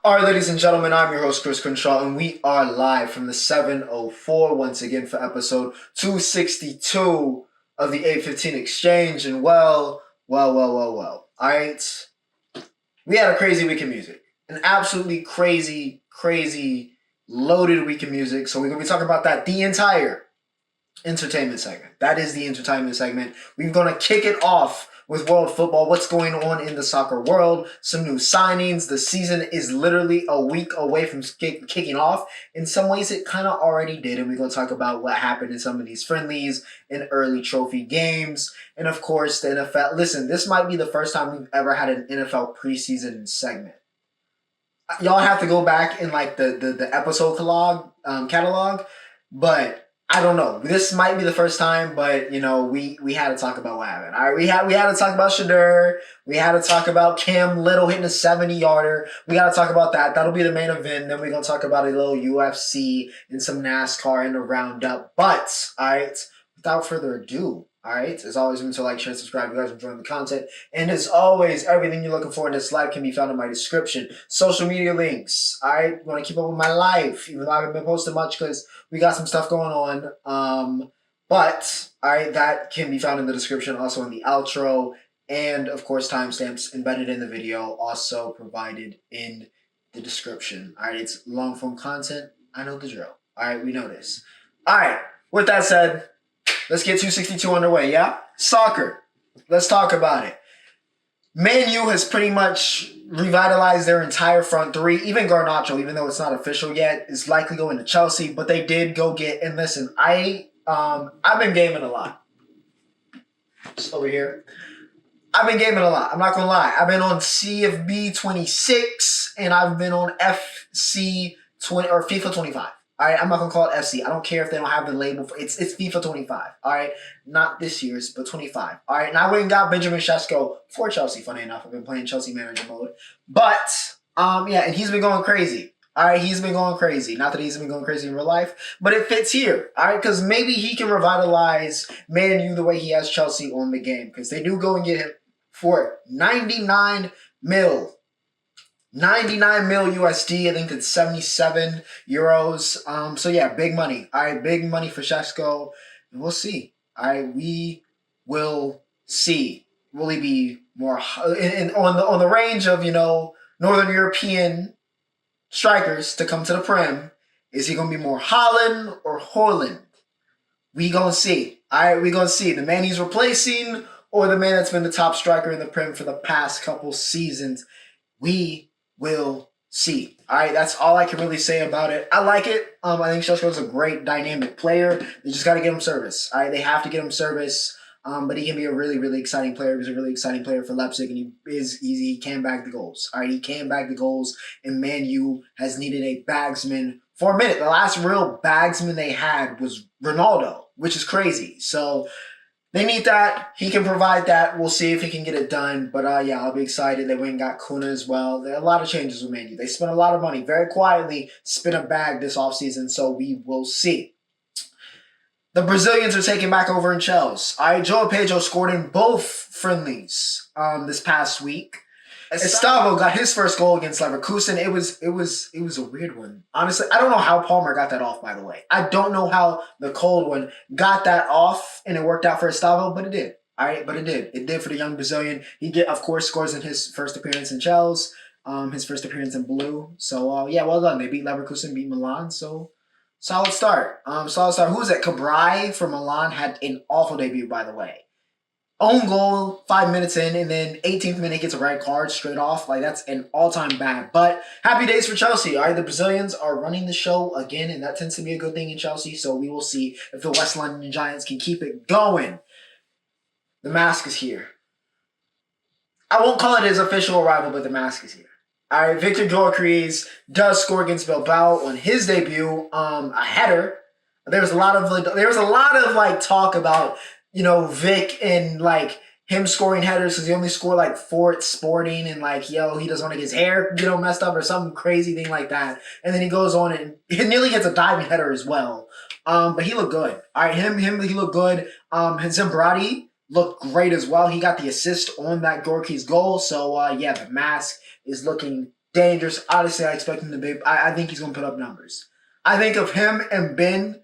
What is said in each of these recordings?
All right, ladies and gentlemen, I'm your host, Chris Crenshaw, and we are live from the 704 once again for episode 262 of the 815 Exchange. And well. All right, we had a crazy week of music. An absolutely crazy, loaded week of music. So we're going to be talking about that the entire entertainment segment. That is the entertainment segment. We're going to kick it off with world football, what's going on in the soccer world, some new signings. The season is literally a week away from kicking off. In some ways, it kind of already did, and we're going to talk about what happened in some of these friendlies and early trophy games. And of course, the NFL. Listen, this might be the first time we've ever had an NFL preseason segment. Y'all have to go back in like the episode catalog, but I don't know. This might be the first time, but you know, we had to talk about what happened. All right, we had to talk about Shedeur. We had to talk about Cam Little hitting a 70-yarder. We got to talk about that. That'll be the main event. Then we're gonna talk about a little UFC and some NASCAR and a Roundup. But all right, without further ado, all right, as always, remember to like, share, and subscribe. You guys are enjoying the content, and as always, everything you're looking for in this life can be found in my description. Social media links. All right, you want to keep up with my life, even though I haven't been posting much because we got some stuff going on. But all right, that can be found in the description, also in the outro, and of course, timestamps embedded in the video, also provided in the description. All right, it's long form content. I know the drill. All right, we know this. All right, with that said, let's get 262 underway, yeah? Soccer. Let's talk about it. Man U has pretty much revitalized their entire front three. Even Garnacho, even though it's not official yet, is likely going to Chelsea. But they did go get, and listen, I've been gaming a lot. Just over here. I've been gaming a lot. I'm not going to lie. I've been on CFB 26, and I've been on FC 20 or FIFA 25. All right, I'm not going to call it FC. I don't care if they don't have the label. It's FIFA 25, all right? Not this year's, but 25, all right? And I went and got Benjamin Sesko for Chelsea, funny enough. I've been playing Chelsea manager mode. But, yeah, and he's been going crazy, all right? He's been going crazy. Not that he's been going crazy in real life, but it fits here, all right? Because maybe he can revitalize Man U the way he has Chelsea on the game. Because they do go and get him for 99 mil. 99 mil USD, I think it's 77 euros. So yeah, big money. All right, big money for Sesko. And we'll see. All right, we will see. Will he be more on the range of, you know, Northern European strikers to come to the Prem? Is he gonna be more Holland or Holland? We gonna see. All right, we gonna see the man he's replacing or the man that's been the top striker in the Prem for the past couple seasons. We will see. All right, that's all I can really say about it. I like it. I think Sesko is a great dynamic player. They just got to get him service. All right, they have to get him service. But he can be a really exciting player. He's a really exciting player for Leipzig, and he can bag the goals. All right, he can bag the goals. And Man U has needed a bagsman for a minute. The last real bagsman they had was Ronaldo, which is crazy. So they need that. He can provide that. We'll see if he can get it done. But yeah, I'll be excited. They went and got Gunna as well. There are a lot of changes with Man U. They spent a lot of money. Very quietly spent a bag this offseason. So we will see. The Brazilians are taking back over in Chelsea. All right, João Pedro scored in both friendlies this past week. Estavo got his first goal against Leverkusen. It was a weird one. Honestly, I don't know how Palmer got that off, by the way. I don't know how the cold one got that off and it worked out for Estavo, but it did. All right, but it did. It did for the young Brazilian. He of course, scores in his first appearance in Chelsea, his first appearance in blue. So, yeah, well done. They beat Leverkusen, beat Milan, so solid start. Solid start. Who was that? Cabral from Milan had an awful debut, by the way. Own goal 5 minutes in, and then 18th minute gets a red card straight off. Like, that's an all-time bad. But happy days for Chelsea. All right, the Brazilians are running the show again, and that tends to be a good thing in Chelsea. So we will see if the West London Giants can keep it going. The mask is here. I won't call it his official arrival, but the mask is here. All right, Victor Gyökeres does score against Bilbao on his debut. A header. There was a lot of talk about, you know, Vic and like him scoring headers because he only scored like 4 at Sporting and like, he doesn't want to get his hair, messed up or some crazy thing like that. And then he goes on and he nearly gets a diving header as well. But he looked good. All right, he looked good. Zimbrati looked great as well. He got the assist on that Gyökeres goal. So, yeah, the mask is looking dangerous. Honestly, I expect him to be. I think he's going to put up numbers. I think of him and Ben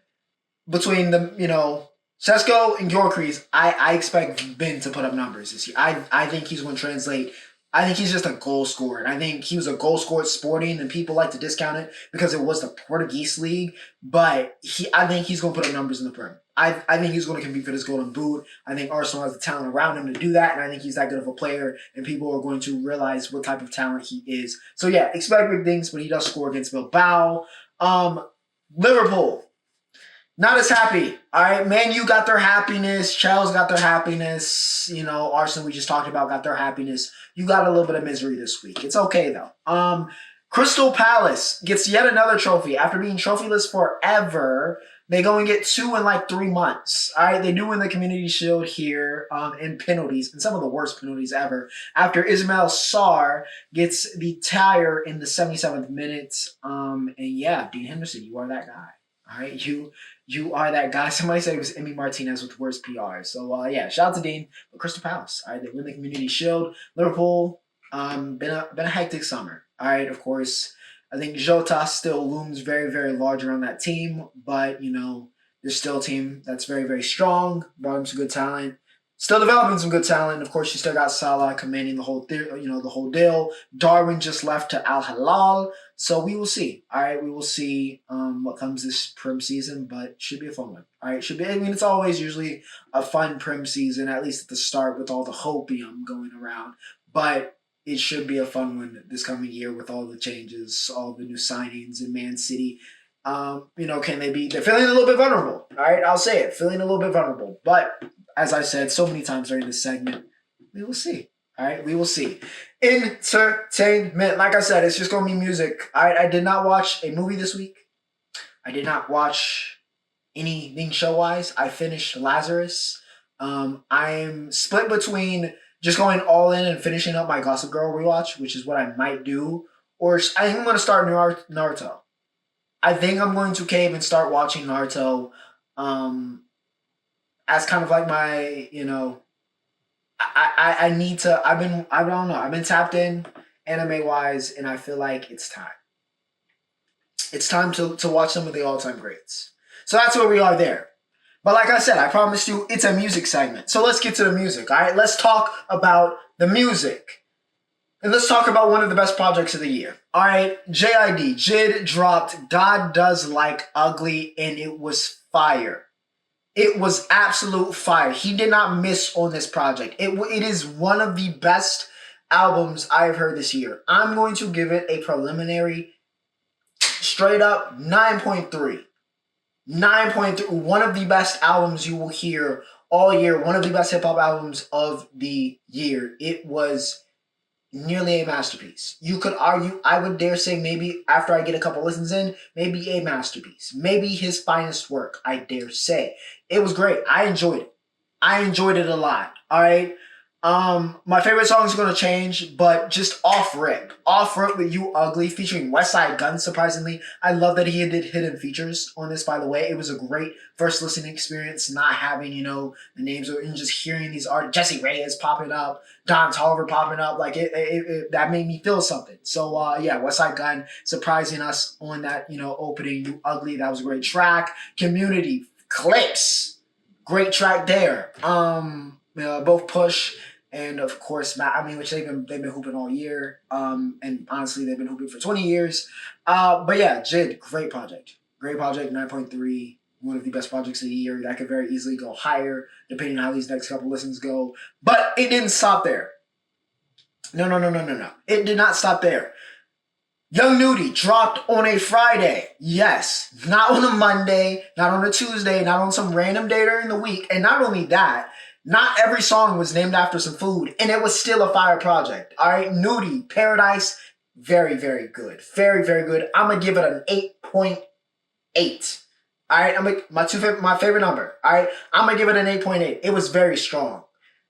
between the Sesko and Gilcrease, I expect Ben to put up numbers this year. I think he's going to translate. I think he's just a goal scorer. And I think he was a goal scorer at Sporting, and people like to discount it because it was the Portuguese league. But I think he's going to put up numbers in the Prem. I think he's going to compete for this Golden Boot. I think Arsenal has the talent around him to do that, and I think he's that good of a player, and people are going to realize what type of talent he is. So yeah, expect big things, but he does score against Bilbao. Liverpool. Not as happy. All right, Man U got their happiness. Chelsea got their happiness. Arsenal we just talked about got their happiness. You got a little bit of misery this week. It's okay though. Crystal Palace gets yet another trophy after being trophyless forever. They go and get 2 in like 3 months. All right, they do win the Community Shield here in penalties, and some of the worst penalties ever. After Ismail Sarr gets the tire in the 77th minute. And yeah, Dean Henderson, you are that guy. All right, you are that guy. Somebody said it was Emmy Martinez with worst PR. So yeah, shout out to Dean. But Crystal Palace, all right, they win the Community Shield. Liverpool, been a hectic summer. All right, of course, I think Jota still looms very, very large around that team, but there's still a team that's very, very strong. Brought him some good talent. Still developing some good talent. Of course, you still got Salah commanding the whole deal. Darwin just left to Al Hilal. So we will see. All right, we will see what comes this Prem season, but should be a fun one. All right, should be. I mean, it's always usually a fun Prem season, at least at the start with all the hopium going around. But it should be a fun one this coming year with all the changes, all the new signings in Man City. Can they be? They're feeling a little bit vulnerable. All right, I'll say it, feeling a little bit vulnerable. But as I said so many times during this segment, we will see. All right, we will see. Entertainment. Like I said, it's just going to be music. All right, I did not watch a movie this week. I did not watch anything show-wise. I finished Lazarus. I'm split between just going all in and finishing up my Gossip Girl rewatch, which is what I might do, or I think I'm going to start Naruto. I think I'm going to cave and start watching Naruto as kind of like my, I need to, I don't know, I've been tapped in anime wise, and I feel like it's time. It's time to watch some of the all-time greats. So that's where we are there. But like I said, I promised you it's a music segment. So let's get to the music, all right? Let's talk about the music. And let's talk about one of the best projects of the year. All right, JID dropped God Does Like Ugly, and it was fire. It was absolute fire. He did not miss on this project. It is one of the best albums I've heard this year. I'm going to give it a preliminary, straight up 9.3. 9.3. One of the best albums you will hear all year. One of the best hip-hop albums of the year. It was nearly a masterpiece. You could argue, I would dare say, maybe after I get a couple listens in, maybe a masterpiece. Maybe his finest work, I dare say. It was great. I enjoyed it. I enjoyed it a lot. All right. My favorite song is going to change, but just Off Rip with You Ugly, featuring Westside Gunn, surprisingly. I love that he did hidden features on this, by the way. It was a great first listening experience, not having, the names, and just hearing these artists, Jesse Reyes popping up, Don Tolliver popping up, like, it that made me feel something. So, yeah, Westside Gunn surprising us on that, opening, You Ugly. That was a great track. Community, Clips, great track there. Both Push and of course, which they've been hooping all year. And honestly, they've been hooping for 20 years. But yeah, Jid, great project. Great project, 9.3. One of the best projects of the year. That could very easily go higher, depending on how these next couple listens go. But it didn't stop there. No. It did not stop there. Young Nudy dropped on a Friday. Yes, not on a Monday, not on a Tuesday, not on some random day during the week. And not only that, not every song was named after some food, and it was still a fire project. All right, Nudy, Paradise, very, very good. Very, very good. I'm going to give it an 8.8. All right, my favorite number. All right, I'm going to give it an 8.8. It was very strong.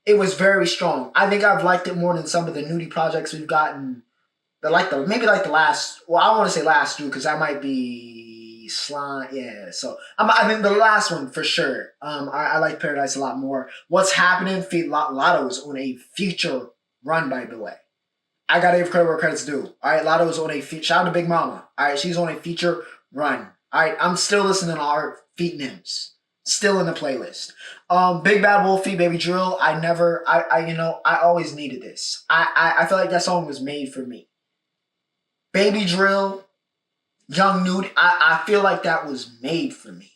It was very strong. I think I've liked it more than some of the Nudy projects we've gotten. Maybe the last, well, I don't want to say last two because that might be slime. Yeah, so I think the last one for sure. I like Paradise a lot more. What's Happening? Lotto's on a future run, by the way. I gotta give credit where credit's due. All right, Lotto was on a shout out to Big Mama. All right, she's on a feature run. All right, I'm still listening to our feet names. Still in the playlist. Big Bad Wolfie, Baby Drill. I always needed this. I feel like that song was made for me. Baby Drill, Young Nudy. I feel like that was made for me.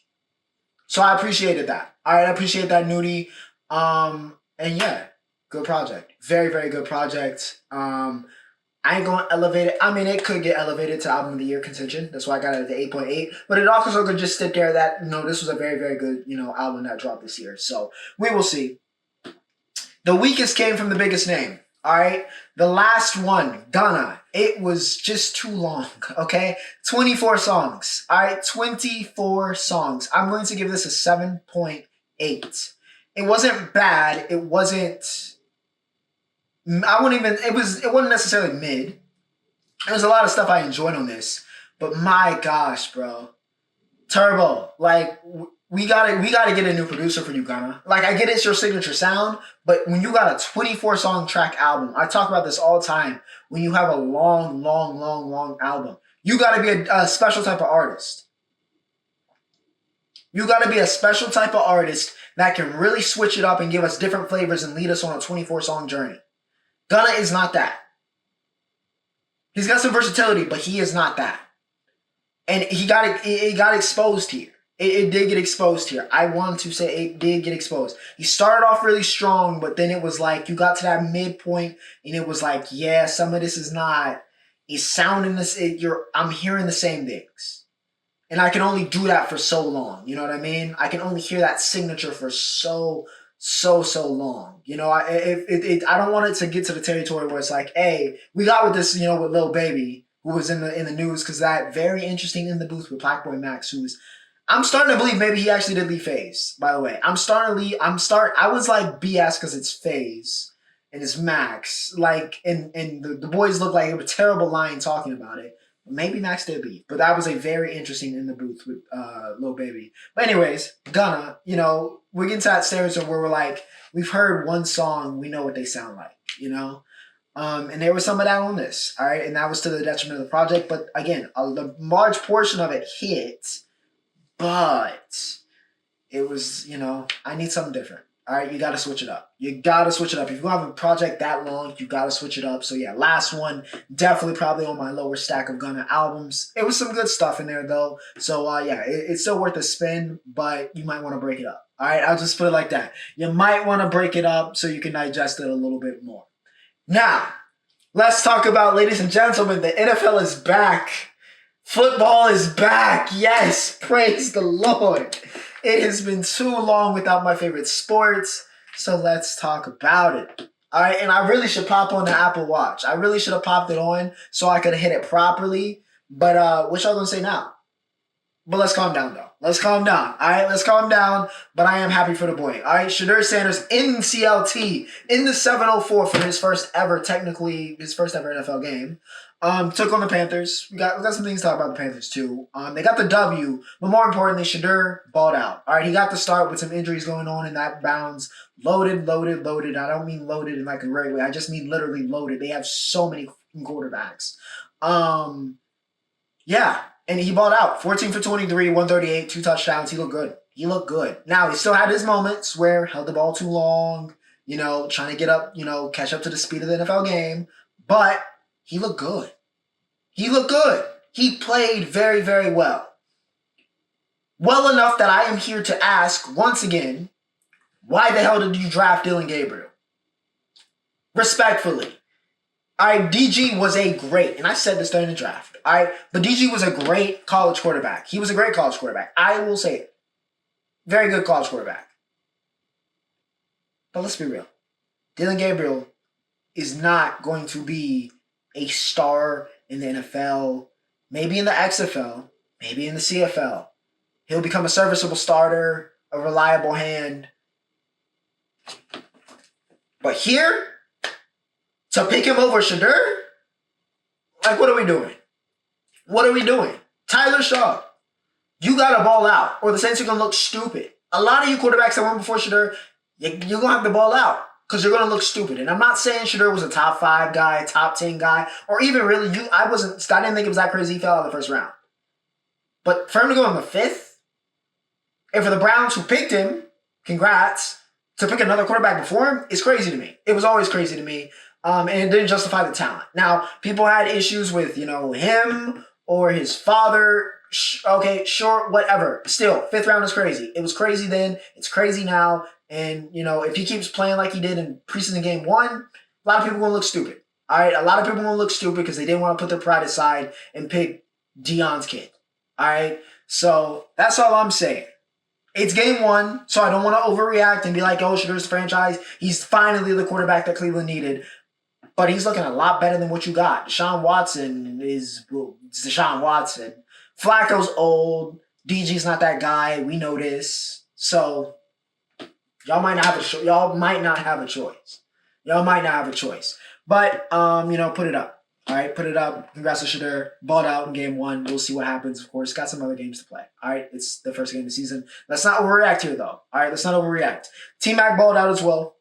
So I appreciated that. All right, I appreciate that, Nudy. And yeah, good project. Very, very good project. I ain't going to elevate it. I mean, it could get elevated to Album of the Year contention. That's why I got it at the 8.8. But it also could just sit there that, this was a very, very good, album that dropped this year. So we will see. The weakest came from the biggest name. All right. The Last Wun, Gunna. It was just too long. Okay. 24 songs. All right. 24 songs. I'm going to give this a 7.8. It wasn't bad. It wasn't. It wasn't necessarily mid. There was a lot of stuff I enjoyed on this, but my gosh, bro, Turbo, like we gotta get a new producer for you, Gunna. Like I get it's your signature sound, but when you got a 24 song track album, I talk about this all the time. When you have a long album, you gotta be a special type of artist. You gotta be a special type of artist that can really switch it up and give us different flavors and lead us on a 24 song journey. Gunna is not that. He's got some versatility, but he is not that. And it got exposed here. It did get exposed here. I want to say it did get exposed. He started off really strong, but then it was like you got to that midpoint, and it was like, yeah, some of this is not. It's sounding this. I'm hearing the same things, and I can only do that for so long. You know what I mean? I can only hear that signature for so long. I don't want it to get to the territory where it's like, hey, we got with this, with Lil Baby, who was in the news, because that very interesting in the booth with Black Boy Max, I'm starting to believe maybe he actually did leave FaZe, by the way. I was like BS because it's FaZe and it's Max. Like, and the boys look like it was terrible lying talking about it. Maybe Max did leave, but that was a very interesting in the booth with Lil Baby. But anyways, Gunna, we're getting to that stage where we're like, we've heard one song, we know what they sound like, and there was some of that on this, all right, and that was to the detriment of the project. But again, a large portion of it hit, but it was, I need something different. All right, you got to switch it up. You got to switch it up. If you have a project that long, you got to switch it up. So yeah, Last Wun, definitely probably on my lower stack of Gunna albums. It was some good stuff in there though. So yeah, it's still worth a spin, but you might want to break it up. All right, I'll just put it like that. You might want to break it up so you can digest it a little bit more. Now, let's talk about, ladies and gentlemen, the NFL is back. Football is back. Yes, praise the Lord. It has been too long without my favorite sports, so let's talk about it. All right, and I really should pop on the Apple Watch. I really should have popped it on so I could hit it properly, but what y'all gonna say now? But let's calm down, though. Let's calm down. All right, let's calm down, but I am happy for the boy. All right, Shedeur Sanders in CLT in the 704 for his first ever NFL game. Took on the Panthers. We got some things to talk about the Panthers too. They got the W, but more importantly, Shedeur balled out. All right, he got the start with some injuries going on in that bounds. Loaded. I don't mean loaded in like a great way. I just mean literally loaded. They have so many quarterbacks. Yeah, and he balled out. 14 for 23, 138, 2 touchdowns. He looked good. Now, he still had his moments where held the ball too long, trying to get up, catch up to the speed of the NFL game. But he looked good. He played very, very well. Well enough that I am here to ask, once again, why the hell did you draft Dillon Gabriel? Respectfully. All right, DG was a great, and I said this during the draft, all right, but DG was a great college quarterback. He was a great college quarterback. I will say it. Very good college quarterback. But let's be real. Dillon Gabriel is not going to be a star in the NFL, maybe in the XFL, maybe in the CFL. He'll become a serviceable starter, a reliable hand. But here, to pick him over Shedeur? Like, what are we doing? Tyler Shaw, you got to ball out, or the Saints are going to look stupid. A lot of you quarterbacks that went before Shedeur, you're going to have to ball out. because you're going to look stupid. And I'm not saying Shedeur was a top 5 guy, top 10 guy, or even really, I didn't think it was that crazy he fell out of the first round. But for him to go in the 5th, and for the Browns who picked him, congrats, to pick another quarterback before him, is crazy to me. It was always crazy to me. And it didn't justify the talent. Now, people had issues with, him or his father. Okay, sure, whatever. Still, 5th round is crazy. It was crazy then. It's crazy now. And, if he keeps playing like he did in preseason game 1, a lot of people are going to look stupid. All right, a lot of people are going to look stupid because they didn't want to put their pride aside and pick Deion's kid. All right, so that's all I'm saying. It's game 1, so I don't want to overreact and be like, oh, Shedeur's the franchise. He's finally the quarterback that Cleveland needed. But he's looking a lot better than what you got. Deshaun Watson is Deshaun Watson. Flacco's old. DG's not that guy. We know this. So y'all might not have a choice. Y'all might not have a choice. But put it up. All right, put it up. Congrats to Shedeur. Balled out in game 1. We'll see what happens. Of course, got some other games to play. All right, it's the first game of the season. Let's not overreact here, though. All right, let's not overreact. T-Mac balled out as well.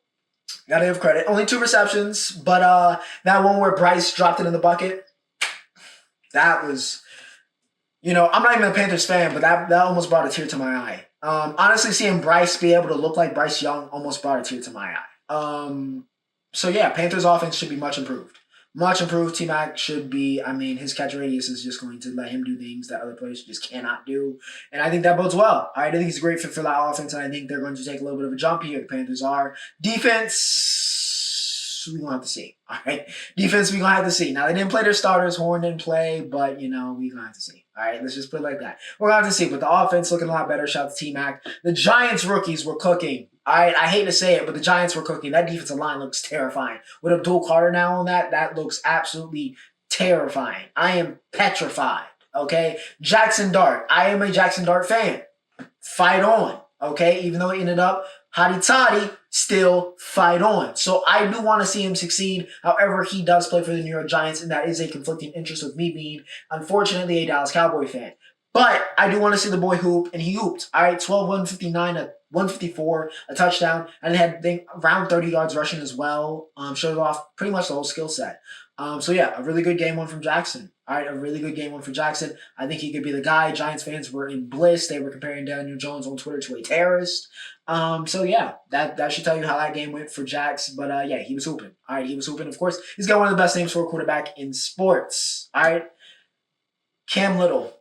Gotta give credit. Only 2 receptions, but that one where Bryce dropped it in the bucket, that was, I'm not even a Panthers fan, but that almost brought a tear to my eye. Honestly, seeing Bryce be able to look like Bryce Young almost brought a tear to my eye. So yeah, Panthers offense should be much improved. Much improved. T-Mac should be, his catch radius is just going to let him do things that other players just cannot do. And I think that bodes well. I think he's a great fit for that offense, and I think they're going to take a little bit of a jump here. The Panthers are. Defense, we're going to have to see. All right? Defense, we're going to have to see. Now, they didn't play their starters. Horn didn't play, but, we're going to have to see. All right? Let's just put it like that. We're going to have to see. But the offense looking a lot better. Shout out to T-Mac. The Giants rookies were cooking. All right, I hate to say it, but the Giants were cooking. That defensive line looks terrifying. With Abdul Carter now on that looks absolutely terrifying. I am petrified, okay? Jackson Dart. I am a Jackson Dart fan. Fight on, okay? Even though it ended up hotty toddy, still fight on. So I do want to see him succeed. However, he does play for the New York Giants, and that is a conflicting interest with me being, unfortunately, a Dallas Cowboy fan. But I do want to see the boy hoop, and he hooped. All right, 12, 159, 154, a touchdown, and they had around 30 yards rushing as well. Showed off pretty much the whole skill set. So yeah, a really good game 1 from Jackson. All right, a really good game 1 for Jackson. I think he could be the guy. Giants fans were in bliss. They were comparing Daniel Jones on Twitter to a terrorist. So yeah, that should tell you how that game went for Jax. But yeah, he was hooping. All right, he was hooping. Of course, he's got one of the best names for a quarterback in sports. All right, Cam Little.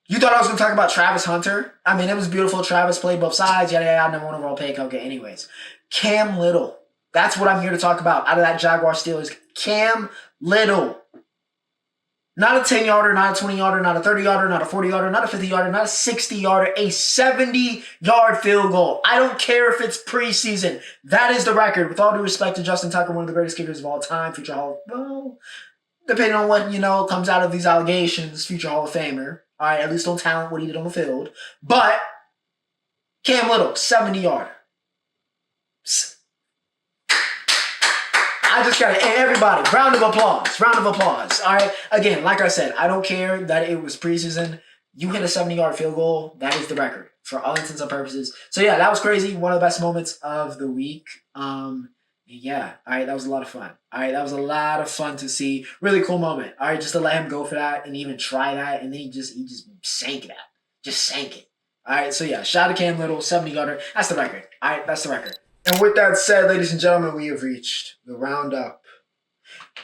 You thought I was going to talk about Travis Hunter? It was beautiful. Travis played both sides. Yada, yada, number 1 overall pick. Okay, anyways. Cam Little. That's what I'm here to talk about out of that Jaguar Steelers. Cam Little. Not a 10-yarder, not a 20-yarder, not a 30-yarder, not a 40-yarder, not a 50-yarder, not a 60-yarder, a 70-yard field goal. I don't care if it's preseason. That is the record. With all due respect to Justin Tucker, one of the greatest kickers of all time, future depending on what, comes out of these allegations, future Hall of Famer. All right, at least on talent, what he did on the field. But Cam Little, 70-yarder. I just got to, everybody, round of applause. All right, again, like I said, I don't care that it was preseason. You hit a 70-yard field goal, that is the record for all intents and purposes. So yeah, that was crazy. One of the best moments of the week. Yeah, all right, that was a lot of fun. All right, that was a lot of fun to see. Really cool moment. All right, just to let him go for that and even try that, and then he just sank that. Just sank it. All right, so yeah, shout out to Cam Little, 70-yarder. That's the record. All right, that's the record. And with that said, ladies and gentlemen, we have reached the roundup.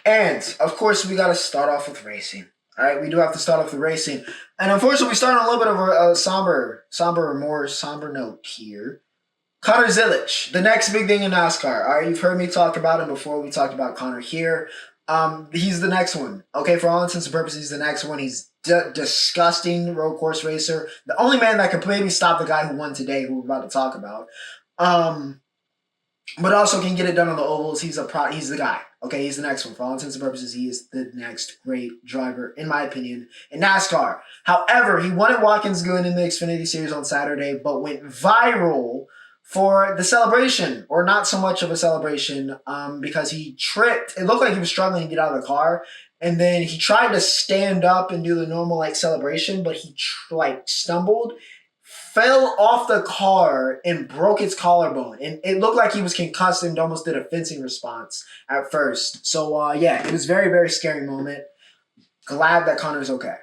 And, of course, we got to start off with racing. All right, we do have to start off with racing. And unfortunately, we started on a little bit of a more somber note here. Connor Zilic, the next big thing in NASCAR. All right, you've heard me talk about him before. We talked about Connor here. He's the next one. Okay, for all intents and purposes, he's the next one. He's disgusting road course racer. The only man that could maybe stop the guy who won today, who we're about to talk about. But also can get it done on the ovals. He's the guy. Okay, he's the next one. For all intents and purposes, he is the next great driver, in my opinion, in NASCAR. However, he won at Watkins Glen in the Xfinity Series on Saturday, but went viral for the celebration, or not so much of a celebration, because he tripped. It looked like he was struggling to get out of the car, and then he tried to stand up and do the normal celebration, but he stumbled, fell off the car and broke his collarbone. And it looked like he was concussed and almost did a fencing response at first. So, yeah, it was a very, very scary moment. Glad that Connor's okay.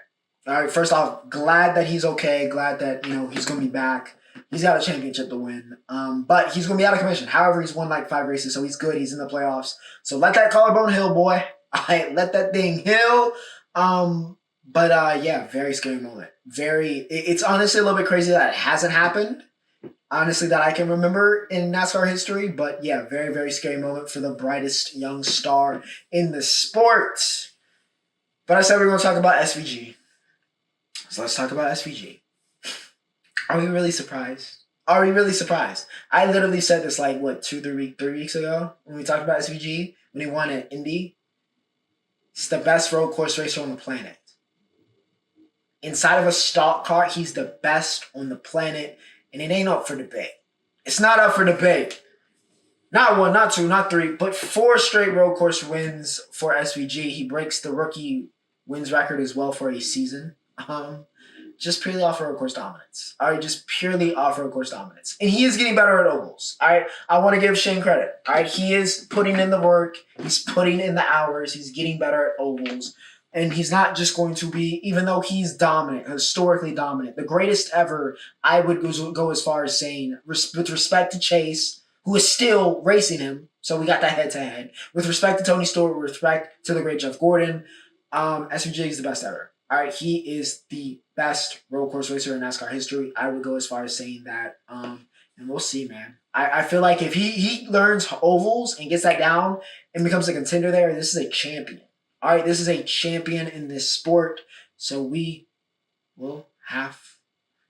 All right, first off, glad that he's okay. Glad that, he's going to be back. He's got a championship to win. But he's going to be out of commission. However, he's won like 5 races, so he's good. He's in the playoffs. So let that collarbone heal, boy. All right, let that thing heal. Yeah, very scary moment. It's honestly a little bit crazy that it hasn't happened. Honestly, that I can remember in NASCAR history. But yeah, very, very scary moment for the brightest young star in the sport. But I said we were going to talk about SVG. So let's talk about SVG. Are we really surprised? Are we really surprised? I literally said this 3 weeks ago when we talked about SVG, when he won at Indy. He's the best road course racer on the planet. Inside of a stock car, he's the best on the planet, and it ain't up for debate. It's not up for debate. Not 1, not 2, not 3, but 4 straight road course wins for SVG. He breaks the rookie wins record as well for a season. Just purely off road course dominance. All right, just purely off road course dominance. And he is getting better at ovals. All right, I want to give Shane credit. All right, he is putting in the work. He's putting in the hours. He's getting better at ovals. And he's not just going to be, even though he's dominant, historically dominant, the greatest ever, I would go as far as saying, with respect to Chase, who is still racing him, so we got that head-to-head. With respect to Tony Stewart, with respect to the great Jeff Gordon, SVG is the best ever. All right, he is the best road course racer in NASCAR history. I would go as far as saying that, and we'll see, man. I feel like if he learns ovals and gets that down and becomes a contender there, this is a champion. All right, this is a champion in this sport, so we will have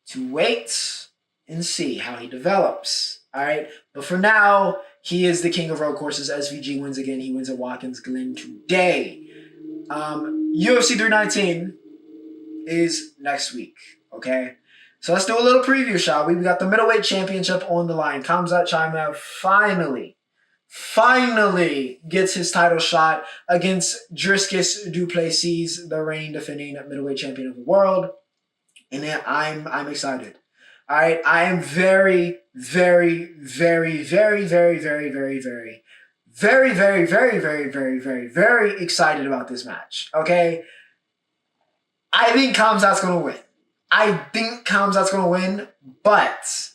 to wait and see how he develops. All right, but for now, he is the king of road courses. SVG wins again. He wins at Watkins Glen today. UFC 319 is next week, okay? So let's do a little preview, shall we? We got the middleweight championship on the line. Khamzat Chimaev finally gets his title shot against Dricus du Plessis, the reigning defending middleweight champion of the world. And I'm excited. All right, I am very, very, very, very, very, very, very, very, very, very, very, very, very, very, very excited about this match. Okay, I think Khamzat's gonna win. But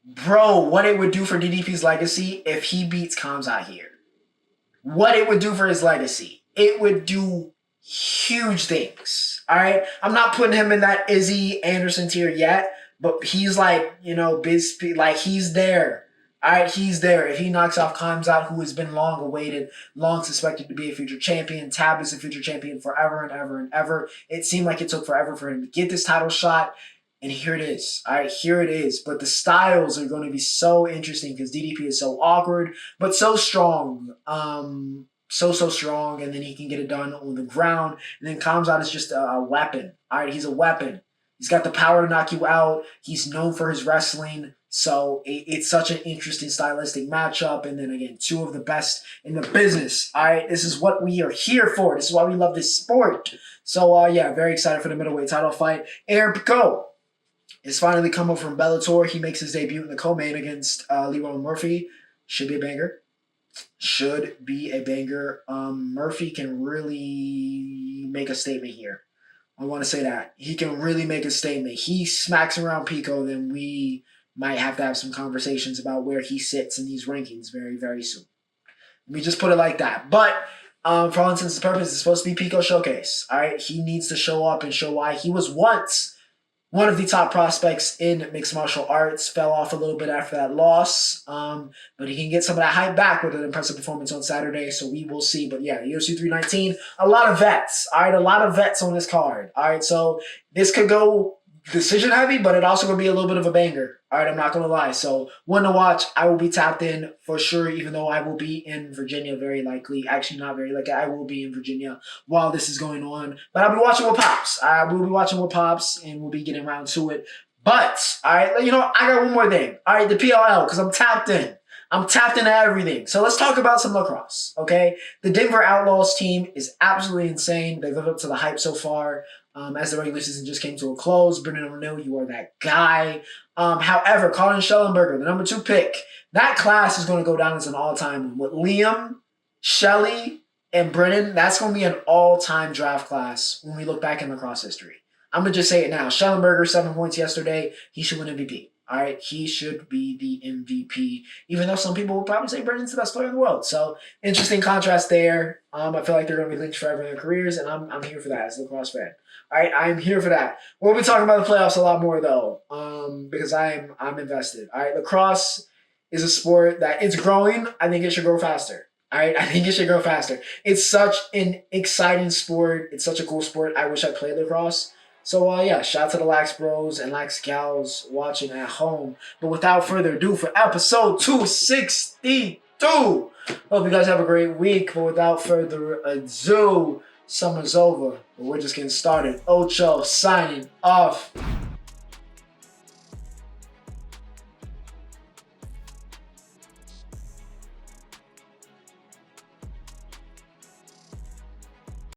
bro, what it would do for DDP's legacy if he beats Khamzat here? What it would do for his legacy? It would do huge things. All right, I'm not putting him in that Izzy Anderson tier yet. But he's he's there. All right, he's there. If he knocks off Khamzat, who has been long awaited, long suspected to be a future champion, Tab is a future champion forever and ever and ever. It seemed like it took forever for him to get this title shot, and here it is. All right, here it is. But the styles are going to be so interesting because DDP is so awkward, but so strong. So strong, and then he can get it done on the ground. And then Khamzat is just a weapon. All right, he's a weapon. He's got the power to knock you out. He's known for his wrestling. So it's such an interesting stylistic matchup. And then again, 2 of the best in the business. All right, this is what we are here for. This is why we love this sport. So yeah, very excited for the middleweight title fight. Aaron Pico is finally come over from Bellator. He makes his debut in the co-main against Leroy Murphy. Should be a banger. Murphy can really make a statement here. I want to say that. He can really make a statement. He smacks around Pico, then we might have to have some conversations about where he sits in these rankings very, very soon. Let me just put it like that. But for all intents and purposes, it's supposed to be Pico Showcase. All right, he needs to show up and show why. He was once one of the top prospects in mixed martial arts, fell off a little bit after that loss, but he can get some of that hype back with an impressive performance on Saturday, so we will see. But yeah, UFC 319, a lot of vets, all right, a lot of vets on this card, all right, so this could go decision heavy, but it also going to be a little bit of a banger, all right, I'm not going to lie. So one to watch. I will be tapped in for sure, even though I will be in Virginia very likely. Actually, not very likely. I will be in Virginia while this is going on, but I'll be watching with Pops. I will be watching with Pops, and we'll be getting around to it. But, all right, I got one more thing. All right, the PLL, because I'm tapped in. I'm tapped into everything. So let's talk about some lacrosse, okay? The Denver Outlaws team is absolutely insane. They've lived up to the hype so far. as the regular season just came to a close. Brendan O'Neill, you are that guy. However, Colin Schellenberger, the number 2 pick, that class is going to go down as an all-time with Liam, Shelly, and Brennan. That's going to be an all-time draft class when we look back in lacrosse history. I'm going to just say it now. Schellenberger, 7 points yesterday. He should win MVP. All right, he should be the MVP, even though some people would probably say Brennan's the best player in the world. So, interesting contrast there. I feel like they're going to be linked forever in their careers, and I'm here for that as a lacrosse fan. All right, I'm here for that. We'll be talking about the playoffs a lot more, though, because I'm invested. All right, lacrosse is a sport that it's growing. I think it should grow faster. All right, I think it should grow faster. It's such an exciting sport. It's such a cool sport. I wish I played lacrosse. So, yeah, shout out to the Lax Bros and Lax Gals watching at home. But without further ado, for episode 262, hope you guys have a great week. But without further ado, summer's over. But we're just getting started. Ocho signing off.